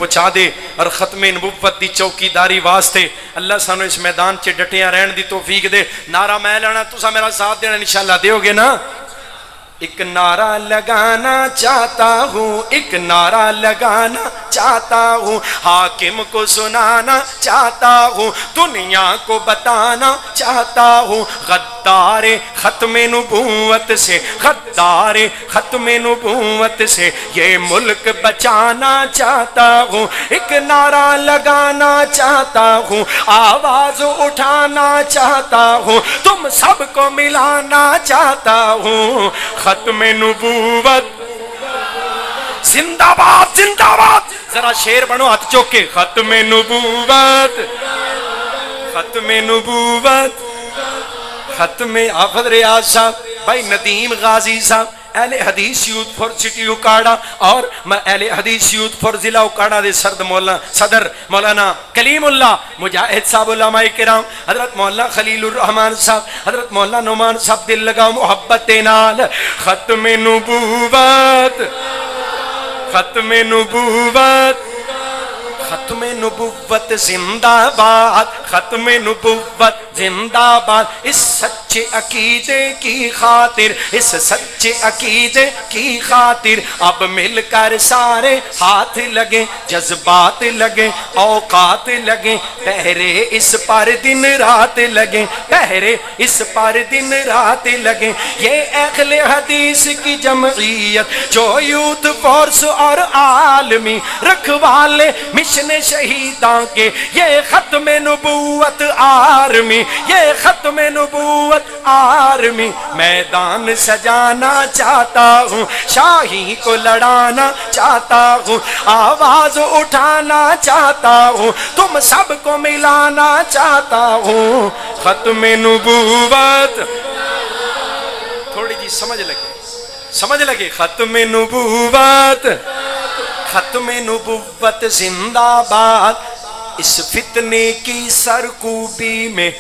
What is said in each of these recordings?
پہنچا دے اور ختم نبوت دی چوکیداری واسطے اللہ سانو اس میدان چ ڈٹیاں رہن دی توفیق دے. نعرہ میں لینا تسا میرا ساتھ دینا انشاءاللہ دیو گے نا. ایک نعرہ لگانا چاہتا ہوں, ایک نعرہ لگانا چاہتا ہوں, حاکم کو سنانا چاہتا ہوں, دنیا کو بتانا چاہتا ہوں, غدار ختم نبوت سے, غدار ختم نبوت سے یہ ملک بچانا چاہتا ہوں. ایک نعرہ لگانا چاہتا ہوں, آواز اٹھانا چاہتا ہوں, تم سب کو ملانا چاہتا ہوں. ختم نبوت زندہ باد زندہ باد. ذرا شیر بنو ہاتھ چوک کے. ختم نبوت ختم نبوت ختم. حافظ ریاض صاحب, بھائی ندیم غازی صاحب, اہل حدیث یوتھ فور سٹی اکاڑا اور اہل حدیث یوتھ فور ضلع اکاڑا دے صدر مولانا کلیم اللہ مجاہد صاحب, علماء کرام حضرت مولانا خلیل الرحمن صاحب, حضرت مولانا نعمان صاحب, دل لگا محبت نال. ختم نبوت ختم نبوت ختم نبوت زندہ باد, ختم نبوت زندہ باد. اس سچے عقیدے کی خاطر, اس سچے عقیدے کی خاطر اب مل کر سارے ہاتھ لگے, جذبات لگے, اوقات لگے, پہرے اس پر دن رات لگے, پہرے اس پر دن رات لگے. یہ اہل حدیث کی جمعیت جو یوتھ فورس اور عالمی رکھوالے مشن شہیداں کے, یہ ختم نبوت آرمی, یہ ختم نبوت آرمی. میدان سجانا چاہتا ہوں, شاہی کو لڑانا چاہتا ہوں, آواز اٹھانا چاہتا ہوں, تم سب کو ملانا چاہتا ہوں. ختم نبوت تھوڑی جی سمجھ لگے. ختم نبوت ختم نبوت زندہ باد. اس فتنے کی سرکوبی میں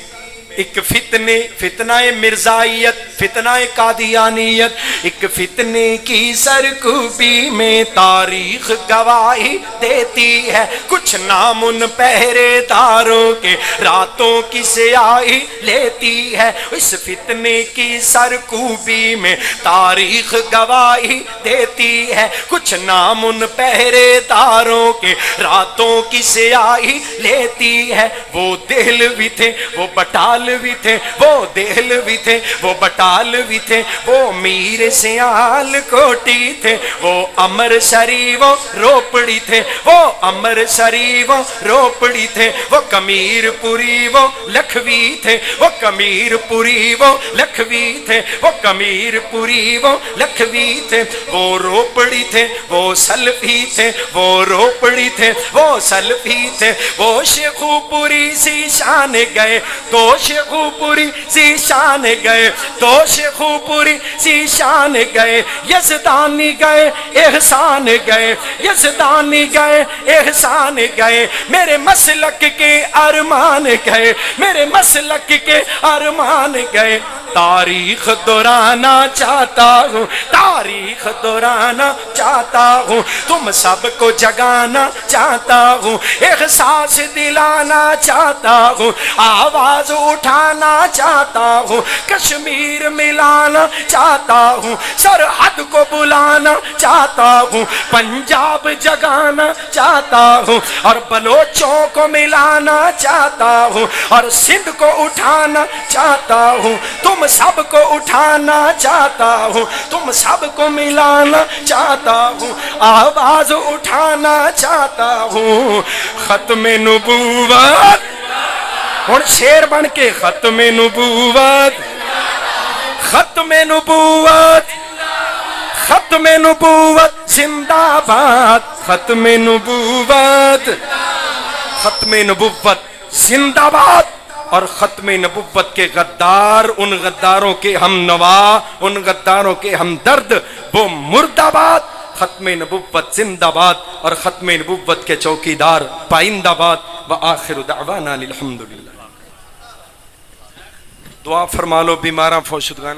ایک فتنہ مرزائیت, فتنہ قادیانیت, ایک فتنے کی سرکوبی میں تاریخ گواہی دیتی ہے. کچھ نام ان پہرے داروں کے راتوں کی سیاہی لیتی ہے. اس فتنے کی سرکوبی میں تاریخ گواہی دیتی ہے. کچھ نام ان پہرے داروں کے راتوں کی سیاہی لیتی ہے. وہ دہلوی تھے, وہ بٹال بھی تھے, وہ دہلوی تھے, وہ بٹالوی تھے, وہ میر سیال کوٹی تھے, وہ امر شریف و روپڑی تھے, وہ امر شریف و روپڑی تھے, وہ کمیر پوری و لکھوی تھے, وہ کمیر پوری و لکھوی تھے, وہ کمیر پوری و لکھوی تھے, وہ روپڑی تھے, وہ سلفی تھے, وہ روپڑی تھے, وہ سلفی تھے. وہ شیخو پوری سی شان گئے, تو شیخو پوری سی شان گئے, تو شیخو پوری سی شان گئے. یزدانی گئے, احسان گئے, یزدانی گئے, احسان گئے. میرے مسلک کے ارمان گئے, میرے مسلک کے ارمان گئے. تاریخ دہرانا چاہتا ہوں, تاریخ دہرانا چاہتا ہوں, تم سب کو جگانا چاہتا ہوں, احساس دلانا چاہتا ہوں, آواز اٹھانا چاہتا ہوں, کشمیر ملانا چاہتا ہوں, سرحد کو بلانا چاہتا ہوں, پنجاب جگانا چاہتا ہوں, اور بلوچوں کو ملانا چاہتا ہوں, اور سندھ کو اٹھانا چاہتا ہوں, تم سب کو اٹھانا چاہتا ہوں, تم سب کو ملانا چاہتا ہوں, آواز اٹھانا چاہتا ہوں. ختم نبوت ہن شیر بن کے. ختم نبوت ختم نبوت ختم نبوت زندہ باد. ختم نبوت ختم نبوت زندہ باد. اور ختم نبوت کے غدار, ان غداروں کے ہم نوا, ان غداروں کے ہم درد, وہ مرد آباد. ختم نبوت زندہ باد اور ختم نبوت کے چوکیدار پائندہ باد. وآخر دعوانا الحمدللہ. دعا فرما لو بیماراں فوشدگان.